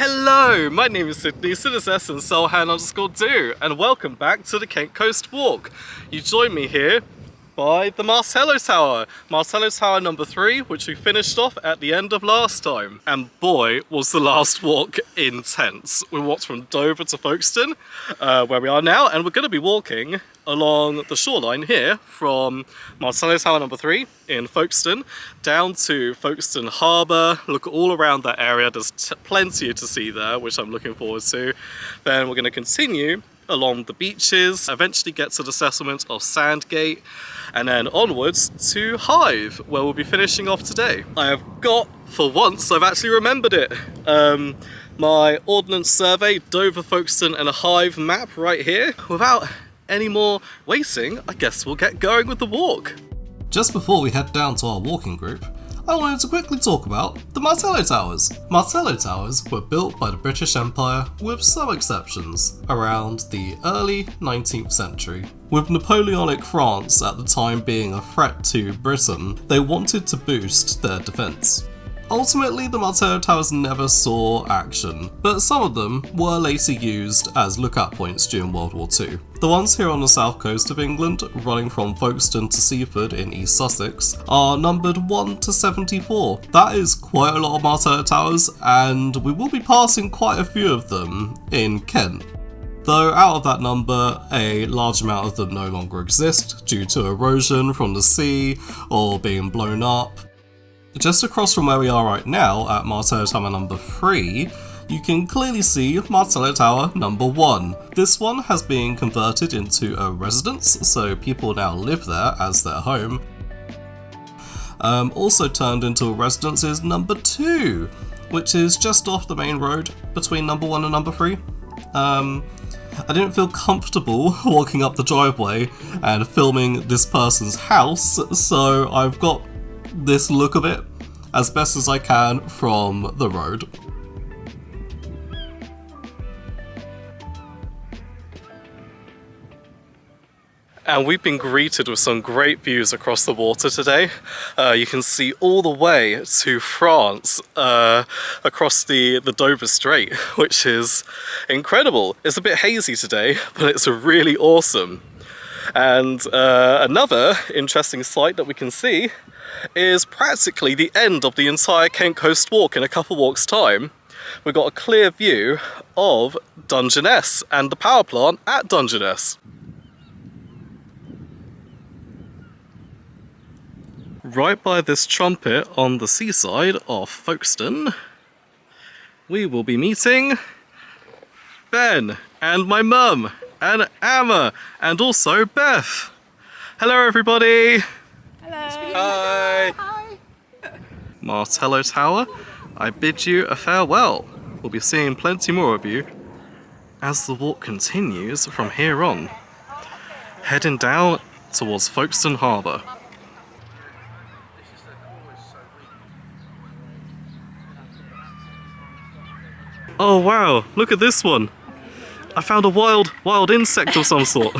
Hello, my name is Sydney, Sidders and Soulhan_do, and welcome back to the Kent Coast Walk. You join me here by the Martello Tower. Martello Tower number 3, which we finished off at the end of last time. And boy, was the last walk intense. We walked from Dover to Folkestone, where we are now, and we're going to be walking along the shoreline here from Martello Tower number 3 in Folkestone down to Folkestone Harbour. Look all around that area, there's plenty to see there, which I'm looking forward to. Then we're going to continue along the beaches, eventually get to the settlement of Sandgate, and then onwards to Hythe, where we'll be finishing off today. I have got, for once, I've actually remembered it, my Ordnance Survey, Dover, Folkestone and a Hythe map right here. Without any more waiting, I guess we'll get going with the walk. Just before we head down to our walking group, I wanted to quickly talk about the Martello Towers. Martello Towers were built by the British Empire, with some exceptions, around the early 19th century. With Napoleonic France at the time being a threat to Britain, they wanted to boost their defence. Ultimately, the Martello Towers never saw action, but some of them were later used as lookout points during World War II. The ones here on the south coast of England, running from Folkestone to Seafront in East Sussex, are numbered 1 to 74. That is quite a lot of Martello Towers, and we will be passing quite a few of them in Kent. Though out of that number, a large amount of them no longer exist due to erosion from the sea or being blown up. Just across from where we are right now, at Martello Tower number 3, you can clearly see Martello Tower number 1. This one has been converted into a residence, so people now live there as their home. Also turned into a residence is number 2, which is just off the main road between number 1 and number 3. I didn't feel comfortable walking up the driveway and filming this person's house, so I've got this look of it as best as I can from the road. And we've been greeted with some great views across the water today. You can see all the way to France across the Dover Strait, which is incredible. It's a bit hazy today, but it's really awesome. And another interesting sight that we can see is practically the end of the entire Kent Coast Walk. In a couple walks' time, we've got a clear view of Dungeness and the power plant at Dungeness. Right by this trumpet on the seaside of Folkestone, we will be meeting Ben and my mum and Amma and also Beth. Hello everybody! Hello! Hi! Hi! Martello Tower, I bid you a farewell. We'll be seeing plenty more of you as the walk continues from here on, heading down towards Folkestone Harbour. Oh wow, look at this one! I found a wild insect of some sort.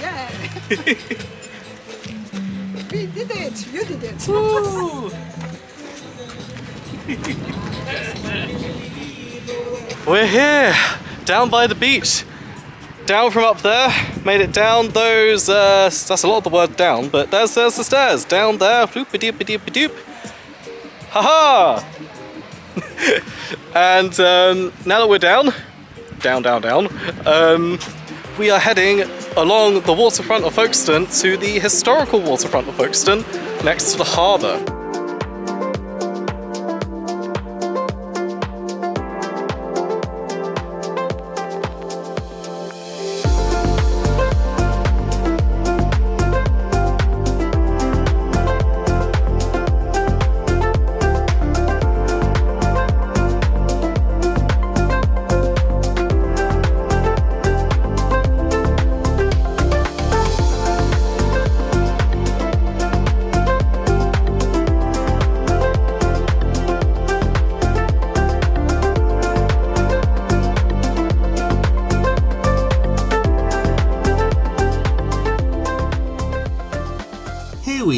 Yeah. We did it. You did it. Woo! We're here, down by the beach. Down from up there, made it down those, that's a lot of the word down, but there's the stairs. Down there, floop-a-doop-a-doop-a-doop. Ha-ha! And now that we're down, we are heading along the waterfront of Folkestone to the historical waterfront of Folkestone next to the harbour.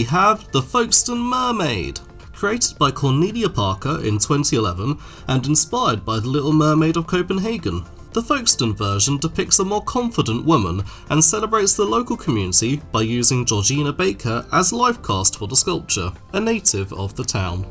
have the Folkestone Mermaid. Created by Cornelia Parker in 2011 and inspired by The Little Mermaid of Copenhagen. The Folkestone version depicts a more confident woman and celebrates the local community by using Georgina Baker as life cast for the sculpture, a native of the town.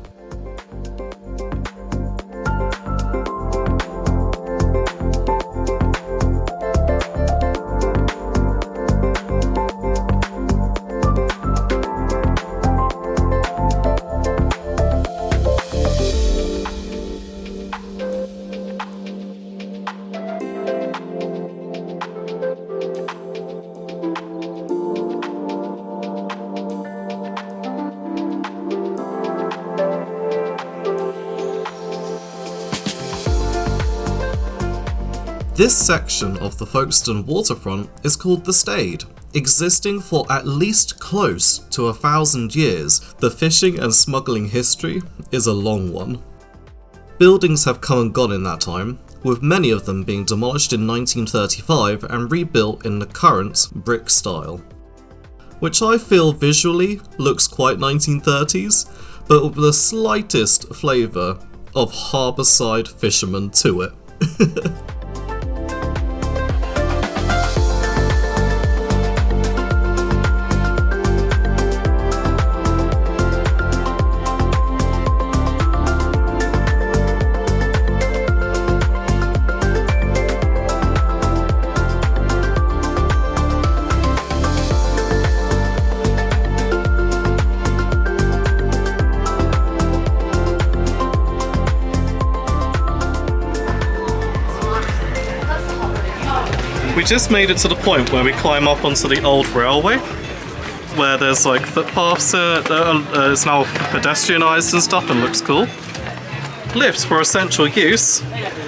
This section of the Folkestone waterfront is called the Stade. Existing for at least close to 1,000 years, the fishing and smuggling history is a long one. Buildings have come and gone in that time, with many of them being demolished in 1935 and rebuilt in the current brick style, which I feel visually looks quite 1930s, but with the slightest flavour of harbourside fisherman to it. We just made it to the point where we climb up onto the old railway, where there's like footpaths, it's now pedestrianised and stuff and looks cool. Lifts for essential use,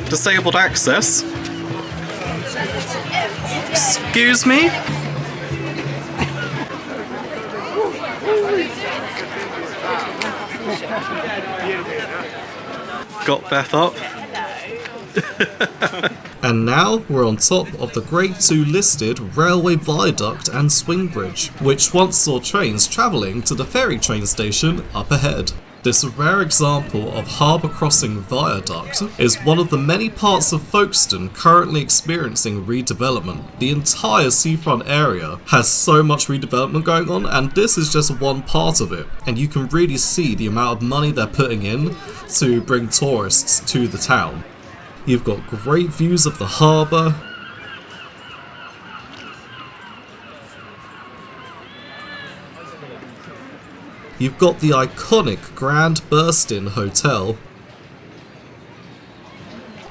disabled access. Excuse me? Got Beth up. And now we're on top of the Grade 2 listed railway viaduct and swing bridge, which once saw trains travelling to the ferry train station up ahead. This rare example of harbour crossing viaduct is one of the many parts of Folkestone currently experiencing redevelopment. The entire seafront area has so much redevelopment going on, and this is just one part of it, and you can really see the amount of money they're putting in to bring tourists to the town. You've got great views of the harbour. You've got the iconic Grand Burstin Hotel.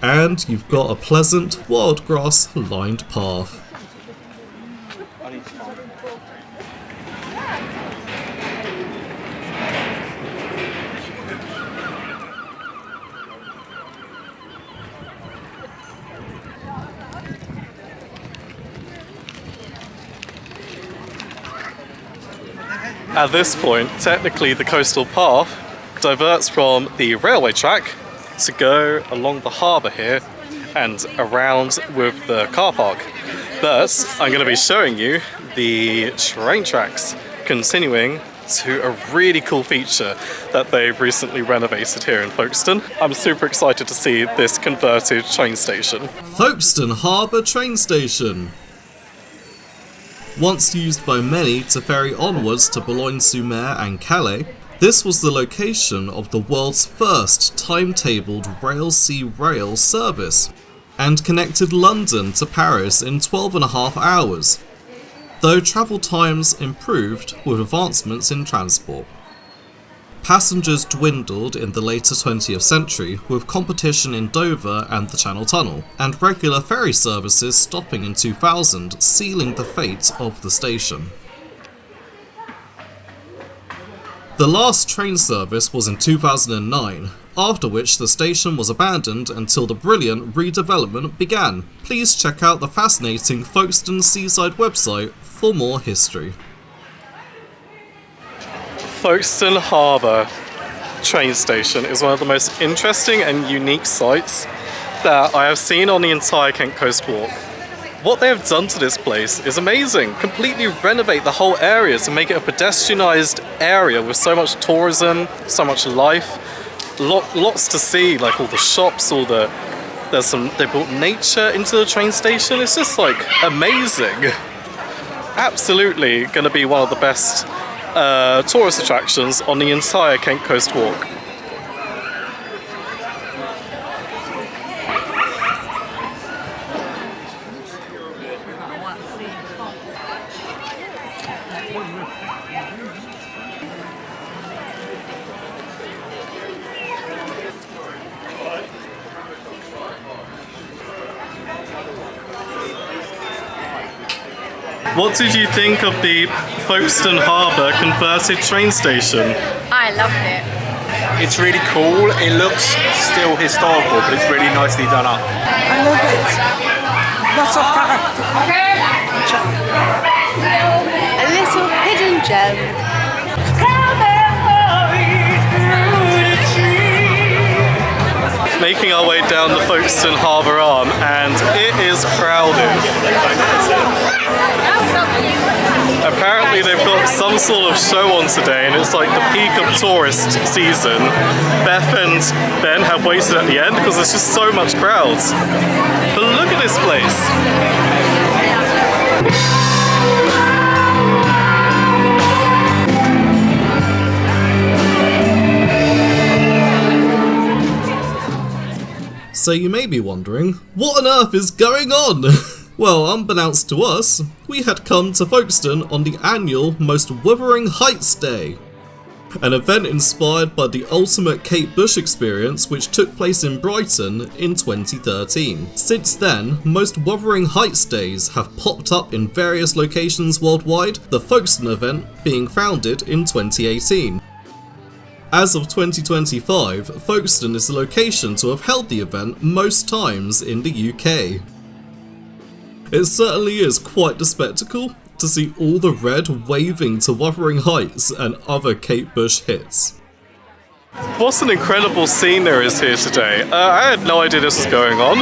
And you've got a pleasant wild grass lined path. At this point, technically the coastal path diverts from the railway track to go along the harbour here and around with the car park. But I'm going to be showing you the train tracks continuing to a really cool feature that they've recently renovated here in Folkestone. I'm super excited to see this converted train station. Folkestone Harbour Train Station. Once used by many to ferry onwards to Boulogne-sur-Mer and Calais, this was the location of the world's first timetabled rail-sea-rail service, and connected London to Paris in 12.5 hours, though travel times improved with advancements in transport. Passengers dwindled in the later 20th century with competition in Dover and the Channel Tunnel, and regular ferry services stopping in 2000, sealing the fate of the station. The last train service was in 2009, after which the station was abandoned until the brilliant redevelopment began. Please check out the fascinating Folkestone Seaside website for more history. Folkestone Harbour train station is one of the most interesting and unique sights that I have seen on the entire Kent Coast Walk. what they have done to this place is amazing. Completely renovate the whole area to make it a pedestrianised area with so much tourism, so much life, lots to see, like all the shops, they brought nature into the train station. It's just like amazing. Absolutely going to be one of the best tourist attractions on the entire Kent Coast Walk. What did you think of the Folkestone Harbour converted train station? I loved it. It's really cool. It looks still historical, but it's really nicely done up. I love it. Lots of character. A little hidden gem. Making our way down the Folkestone Harbour Arm, and it is crowded. Apparently they've got some sort of show on today, and it's like the peak of tourist season. Beth and Ben have waited at the end because there's just so much crowds. But look at this place. So you may be wondering, what on earth is going on? Well, unbeknownst to us, we had come to Folkestone on the annual Most Wuthering Heights Day, an event inspired by the ultimate Kate Bush experience which took place in Brighton in 2013. Since then, Most Wuthering Heights Days have popped up in various locations worldwide, the Folkestone event being founded in 2018. As of 2025, Folkestone is the location to have held the event most times in the UK. It certainly is quite the spectacle to see all the red waving to Wuthering Heights and other Kate Bush hits. What an incredible scene there is here today. I had no idea this was going on.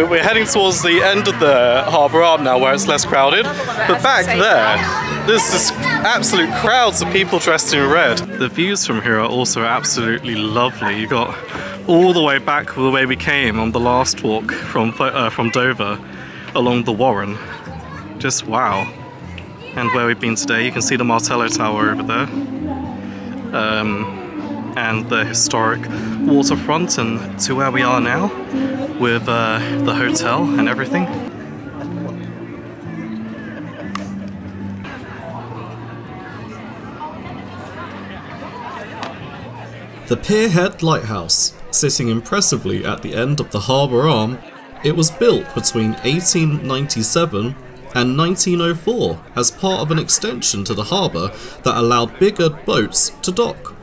We're heading towards the end of the Harbour Arm now where it's less crowded. But back there, there's this absolute crowds of people dressed in red. The views from here are also absolutely lovely. You got all the way back the way we came on the last walk from Dover along the Warren. Just wow. And where we've been today, you can see the Martello Tower over there. And the historic waterfront, and to where we are now with the hotel and everything. The Pierhead Lighthouse, sitting impressively at the end of the Harbour Arm, it was built between 1897 and 1904 as part of an extension to the harbour that allowed bigger boats to dock.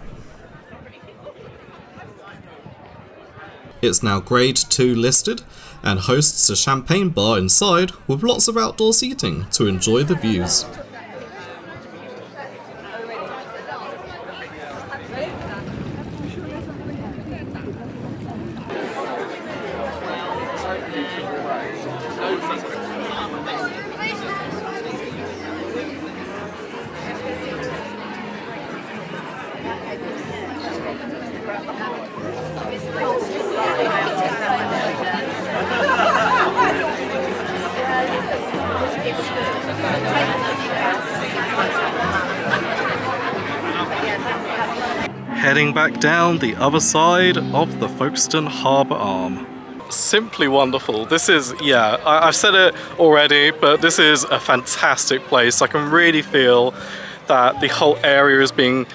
It's now Grade 2 listed and hosts a champagne bar inside with lots of outdoor seating to enjoy the views. Heading back down the other side of the Folkestone Harbour Arm. Simply wonderful. This is, yeah, I've said it already, but this is a fantastic place. I can really feel that the whole area is being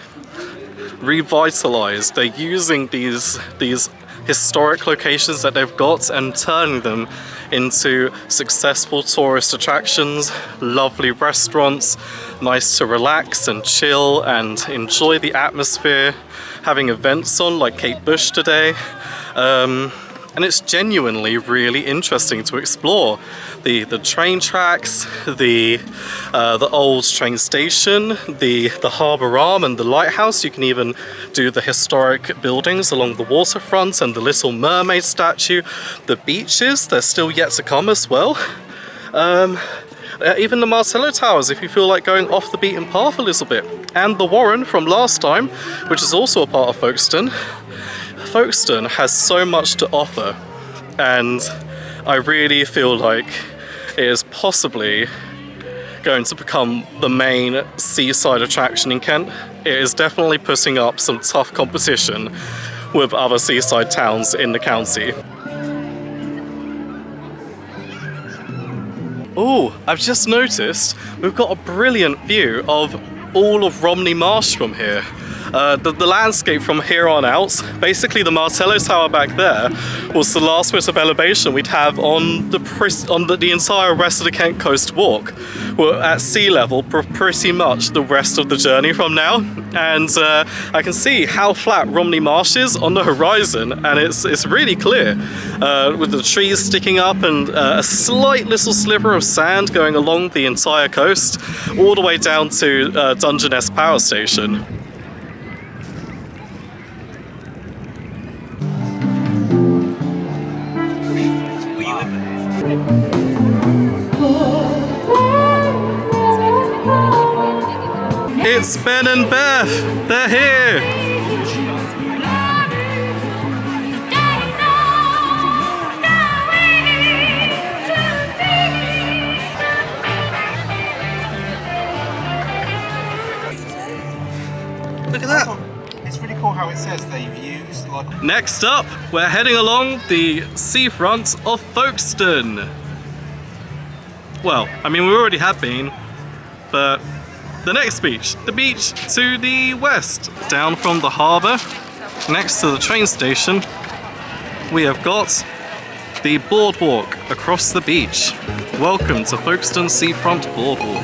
revitalized. They're using these historic locations that they've got and turning them into successful tourist attractions, lovely restaurants, nice to relax and chill and enjoy the atmosphere, having events on like Kate Bush today, and and it's genuinely really interesting to explore. The train tracks, the old train station, the harbour arm and the lighthouse. You can even do the historic buildings along the waterfront and the Little Mermaid statue. The beaches, they're still yet to come as well. Even the Martello Towers, if you feel like going off the beaten path a little bit. And the Warren from last time, which is also a part of Folkestone. Folkestone has so much to offer, and I really feel like it is possibly going to become the main seaside attraction in Kent. It is definitely putting up some tough competition with other seaside towns in the county. Oh, I've just noticed we've got a brilliant view of all of Romney Marsh from here. The landscape from here on out, basically the Martello Tower back there, was the last bit of elevation we'd have on the entire rest of the Kent Coast Walk. We're at sea level for pretty much the rest of the journey from now, and I can see how flat Romney Marsh is on the horizon, and it's really clear, with the trees sticking up and a slight little sliver of sand going along the entire coast, all the way down to Dungeness Power Station. It's Ben and Beth! They're here! Look at that! It's really cool how it says they've used like... Next up, we're heading along the seafront of Folkestone. Well, I mean, we already have been, but the next beach, the beach to the west, down from the harbour, next to the train station, we have got the boardwalk across the beach. Welcome to Folkestone Seafront Boardwalk.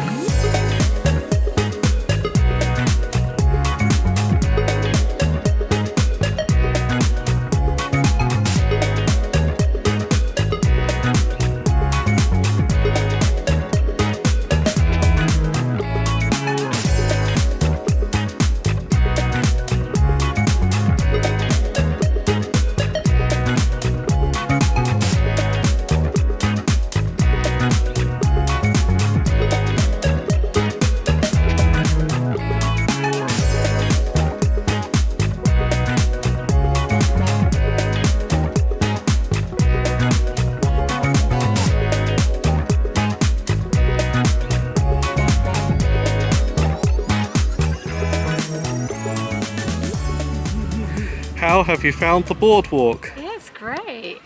How have you found the boardwalk? Yeah, it's great.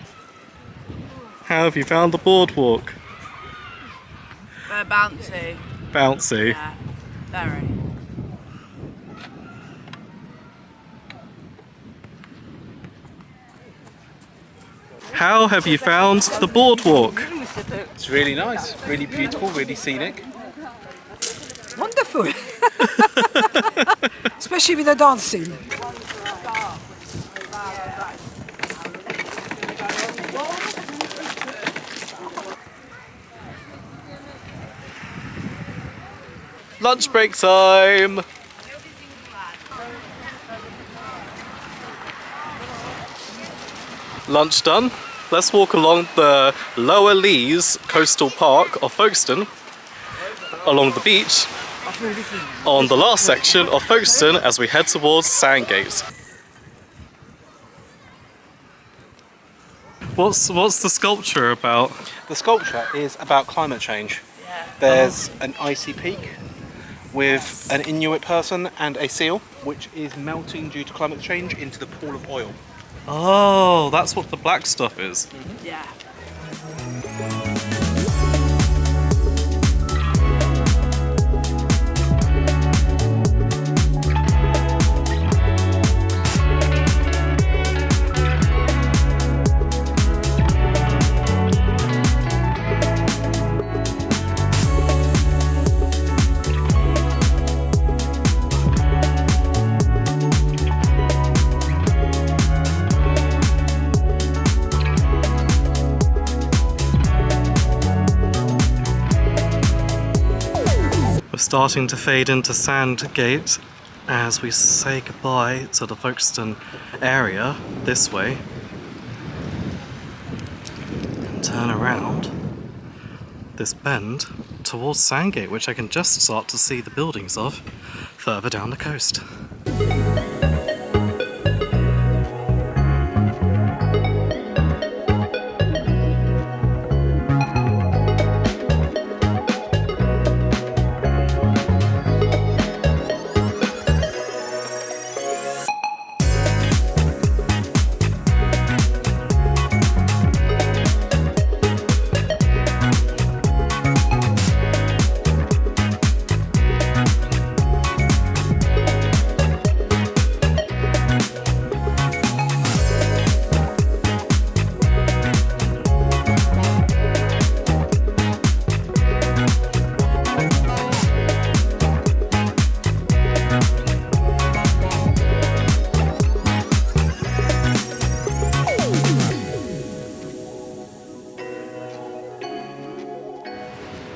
How have you found the boardwalk? Bouncy. Bouncy. Yeah, very. How have you found the boardwalk? It's really nice, really beautiful, really scenic. Wonderful. Especially with the dancing. Lunch break time! Lunch done. Let's walk along the Lower Lees coastal park of Folkestone, along the beach, on the last section of Folkestone as we head towards Sandgate. What's the sculpture about? The sculpture is about climate change. There's an icy peak with an Inuit person and a seal, which is melting due to climate change into the pool of oil. Oh, that's what the black stuff is. Yeah. starting to fade into Sandgate as we say goodbye to the Folkestone area this way. And turn around this bend towards Sandgate, which I can just start to see the buildings of further down the coast.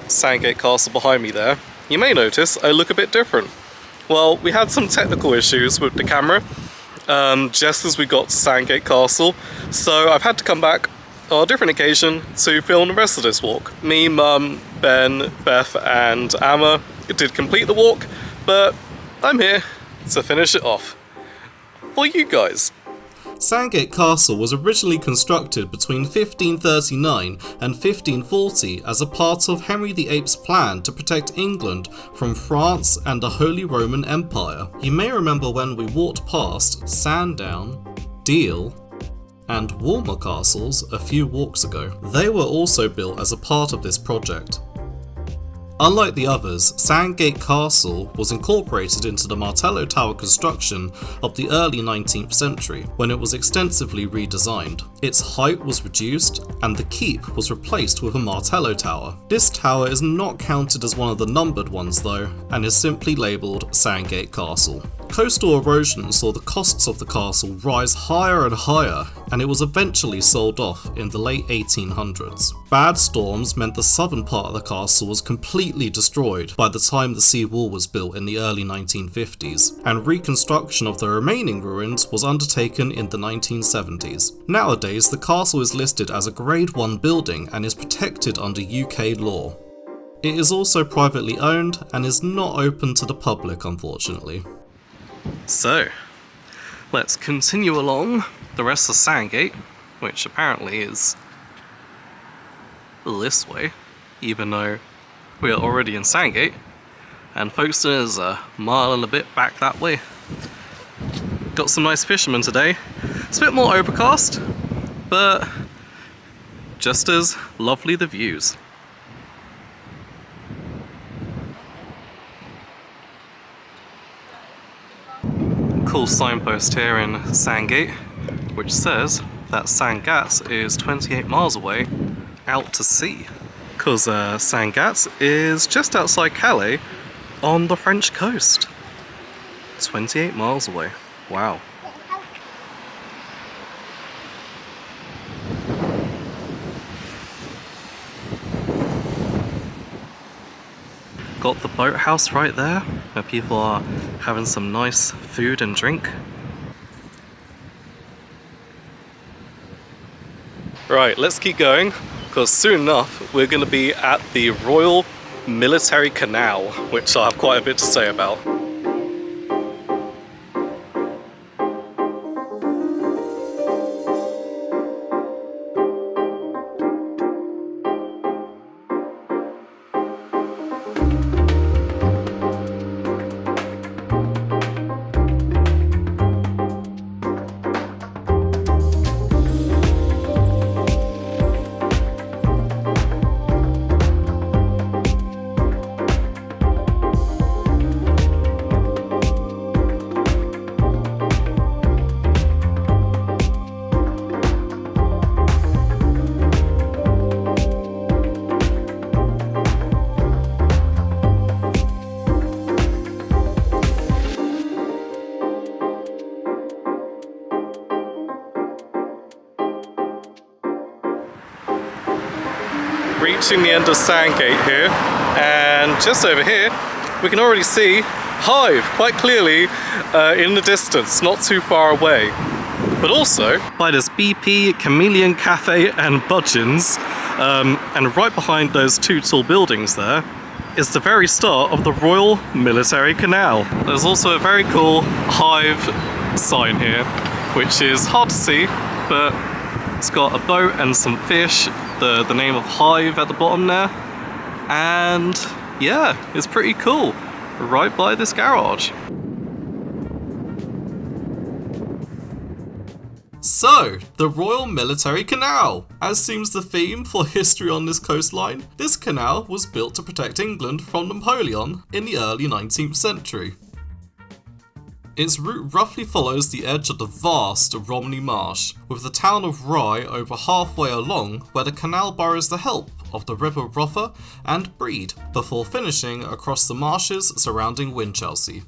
Sandgate Castle behind me there. You may notice I look a bit different. Well, we had some technical issues with the camera just as we got to Sandgate Castle, so I've had to come back on a different occasion to film the rest of this walk. Me, Mum, Ben, Beth and Amma did complete the walk, but I'm here to finish it off for you guys. Sandgate Castle was originally constructed between 1539 and 1540 as a part of Henry VIII's plan to protect England from France and the Holy Roman Empire. You may remember when we walked past Sandown, Deal, and Walmer castles a few walks ago. They were also built as a part of this project. Unlike the others, Sandgate Castle was incorporated into the Martello Tower construction of the early 19th century, when it was extensively redesigned. Its height was reduced, and the keep was replaced with a Martello Tower. This tower is not counted as one of the numbered ones though, and is simply labelled Sandgate Castle. Coastal erosion saw the costs of the castle rise higher and higher, and it was eventually sold off in the late 1800s. Bad storms meant the southern part of the castle was completely destroyed by the time the sea wall was built in the early 1950s, and reconstruction of the remaining ruins was undertaken in the 1970s. Nowadays, the castle is listed as a Grade 1 building and is protected under UK law. It is also privately owned and is not open to the public, unfortunately. So, let's continue along the rest of Sandgate, which apparently is this way, even though we are already in Sandgate, and Folkestone is a mile and a bit back that way. Got some nice fishermen today. It's a bit more overcast, but just as lovely the views. Cool signpost here in Sandgate, which says that Sandgate is 28 miles away out to sea. Because Sandgate is just outside Calais on the French coast. 28 miles away. Wow. Got the boathouse right there, where people are having some nice food and drink. Right, let's keep going, because soon enough we're going to be at the Royal Military Canal, which I have quite a bit to say about. Reaching the end of Sandgate here, and just over here we can already see Hythe quite clearly in the distance, not too far away. But also by this BP, Chameleon Cafe and Budgeons, and right behind those two tall buildings there is the very start of the Royal Military Canal. There's also a very cool Hythe sign here, which is hard to see, but it's got a boat and some fish, the name of Hythe at the bottom there, and yeah, it's pretty cool, right by this garage. So, the Royal Military Canal. As seems the theme for history on this coastline, this canal was built to protect England from Napoleon in the early 19th century. Its route roughly follows the edge of the vast Romney Marsh, with the town of Rye over halfway along, where the canal borrows the help of the River Rother and Brede, before finishing across the marshes surrounding Winchelsea.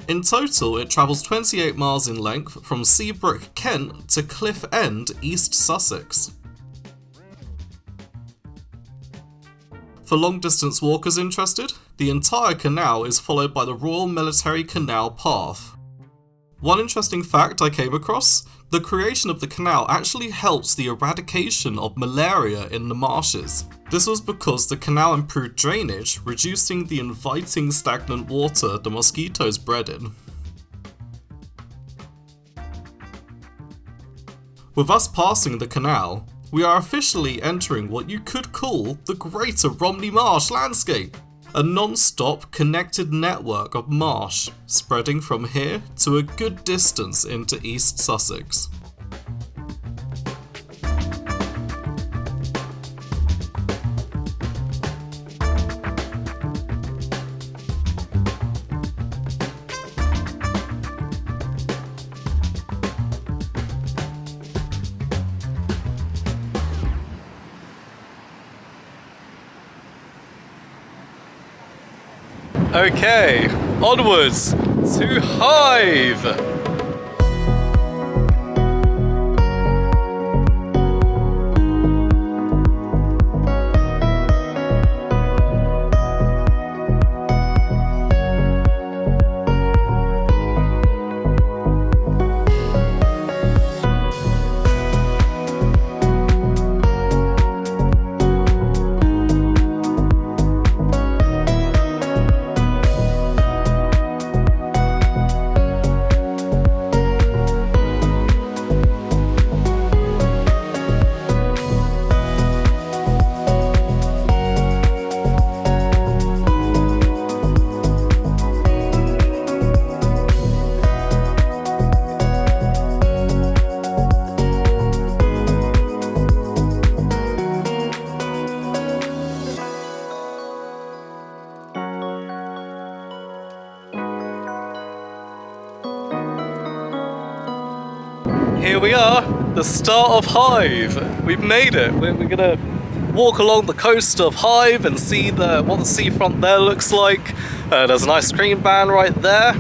In total, it travels 28 miles in length from Seabrook, Kent to Cliff End, East Sussex. For long-distance walkers interested, the entire canal is followed by the Royal Military Canal Path. One interesting fact I came across, the creation of the canal actually helped the eradication of malaria in the marshes. This was because the canal improved drainage, reducing the inviting stagnant water the mosquitoes bred in. With us passing the canal, we are officially entering what you could call the Greater Romney Marsh landscape. A non-stop connected network of marsh spreading from here to a good distance into East Sussex. Okay, onwards to Hythe! Here we are, the start of Hythe. We've made it. We're gonna walk along the coast of Hythe and see what the seafront there looks like. There's an ice cream van right there.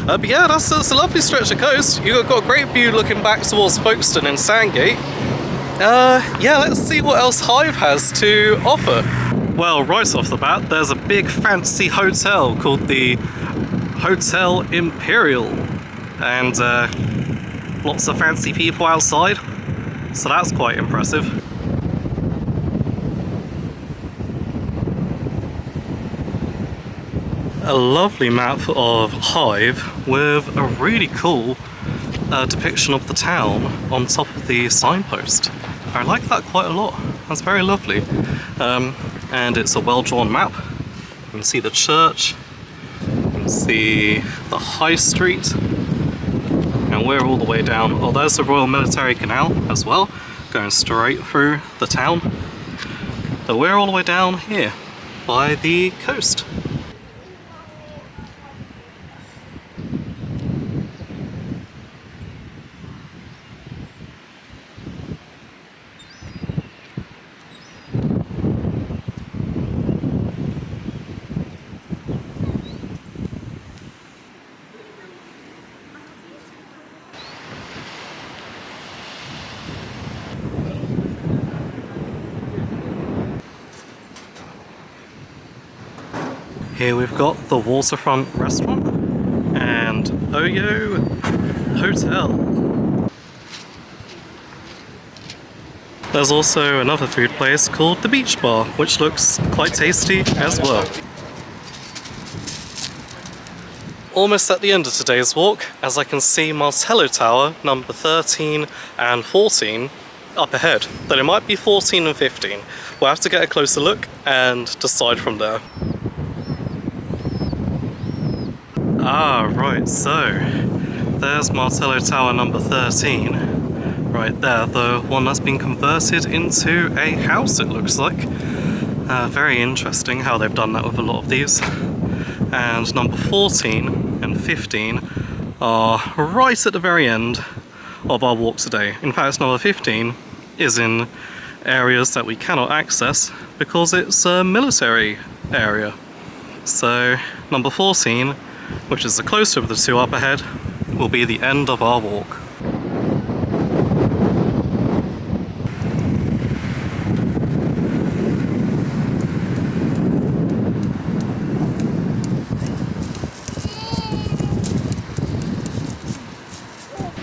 But yeah, that's a lovely stretch of coast. You've got a great view looking back towards Folkestone and Sandgate. Yeah, let's see what else Hythe has to offer. Well, right off the bat, there's a big fancy hotel called the Hotel Imperial. And lots of fancy people outside, so that's quite impressive. A lovely map of Hythe with a really cool depiction of the town on top of the signpost. I like that quite a lot. That's very lovely. And it's a well-drawn map. You can see the church, you can see the high street, and we're all the way down. Oh, there's the Royal Military Canal as well, going straight through the town. So we're all the way down here by the coast. Here we've got the waterfront restaurant and Oyo Hotel. There's also another food place called the Beach Bar, which looks quite tasty as well. Almost at the end of today's walk, as I can see Martello Tower number 13 and 14 up ahead. Then it might be 14 and 15. We'll have to get a closer look and decide from there. Ah, right, so there's Martello Tower number 13. Right there, the one that's been converted into a house, it looks like. Very interesting how they've done that with a lot of these. And number 14 and 15 are right at the very end of our walk today. In fact, number 15 is in areas that we cannot access because it's a military area. So number 14, which is the closer of the two up ahead, will be the end of our walk.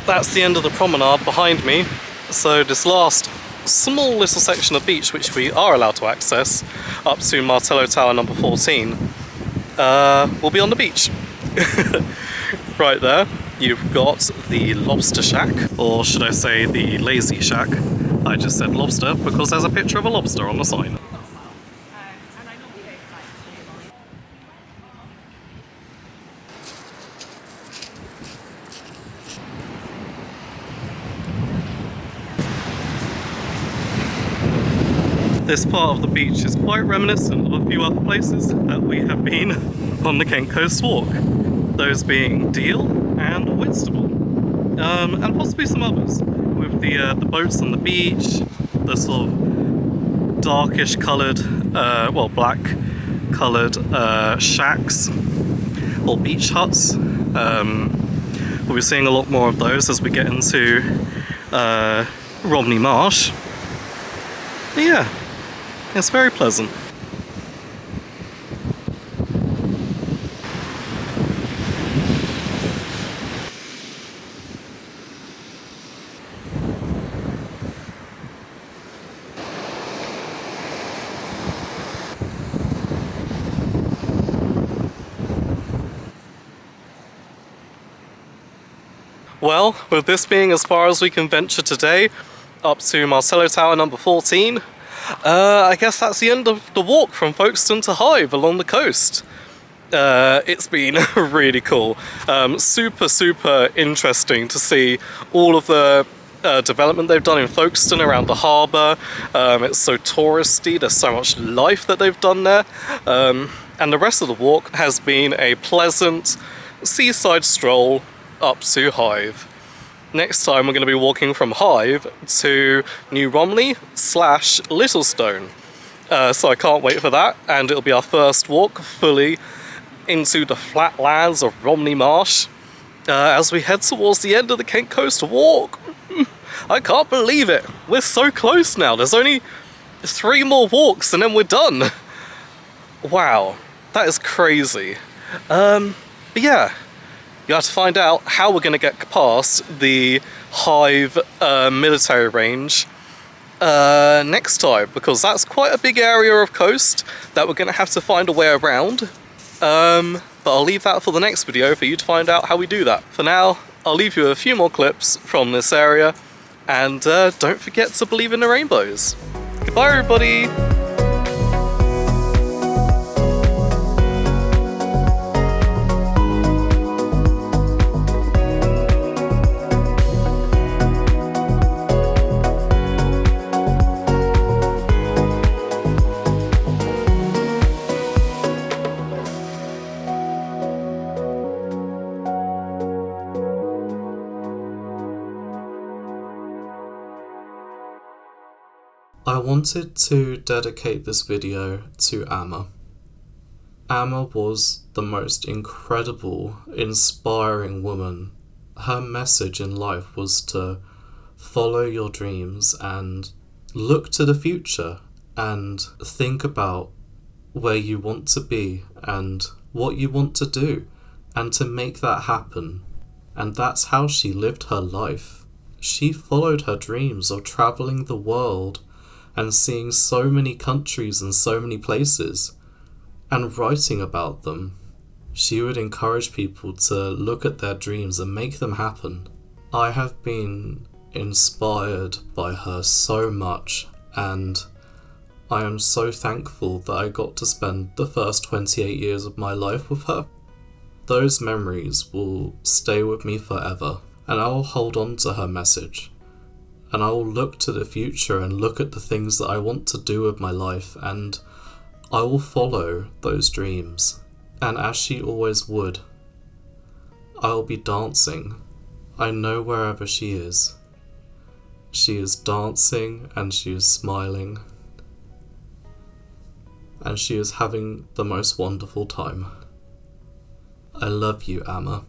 That's the end of the promenade behind me, so this last small little section of beach which we are allowed to access up to Martello Tower number 14 will be on the beach. Right there you've got the lobster shack, or should I say the lazy shack. I just said lobster because there's a picture of a lobster on the sign. This part of the beach is quite reminiscent of a few other places that we have been on the Kent Coast Walk. Those being Deal and Whitstable, and possibly some others, with the boats on the beach, the sort of darkish coloured, well, black coloured shacks or beach huts. We'll be seeing a lot more of those as we get into Romney Marsh. But yeah, it's very pleasant. Well, with this being as far as we can venture today, up to Martello Tower number 14, I guess that's the end of the walk from Folkestone to Hythe along the coast. It's been really cool. Super interesting to see all of the development they've done in Folkestone around the harbour. It's so touristy, there's so much life that they've done there. And the rest of the walk has been a pleasant seaside stroll up to Hythe. Next time we're going to be walking from Hythe to New Romney / Littlestone. So I can't wait for that, and it'll be our first walk fully into the flatlands of Romney Marsh as we head towards the end of the Kent Coast Walk. I can't believe it. We're so close now. There's only 3 more walks and then we're done. Wow, that is crazy. But yeah. You have to find out how we're going to get past the Hythe military range next time, because that's quite a big area of coast that we're going to have to find a way around. But I'll leave that for the next video for you to find out how we do that. For now, I'll leave you a few more clips from this area, and don't forget to believe in the rainbows. Goodbye, everybody! I wanted to dedicate this video to Amma. Amma was the most incredible, inspiring woman. Her message in life was to follow your dreams and look to the future and think about where you want to be and what you want to do, and to make that happen. And that's how she lived her life. She followed her dreams of travelling the world and seeing so many countries and so many places, and writing about them. She would encourage people to look at their dreams and make them happen. I have been inspired by her so much, and I am so thankful that I got to spend the first 28 years of my life with her. Those memories will stay with me forever, and I will hold on to her message. And I will look to the future and look at the things that I want to do with my life, and I will follow those dreams. And as she always would, I will be dancing. I know wherever she is dancing, and she is smiling, and she is having the most wonderful time. I love you, Amma.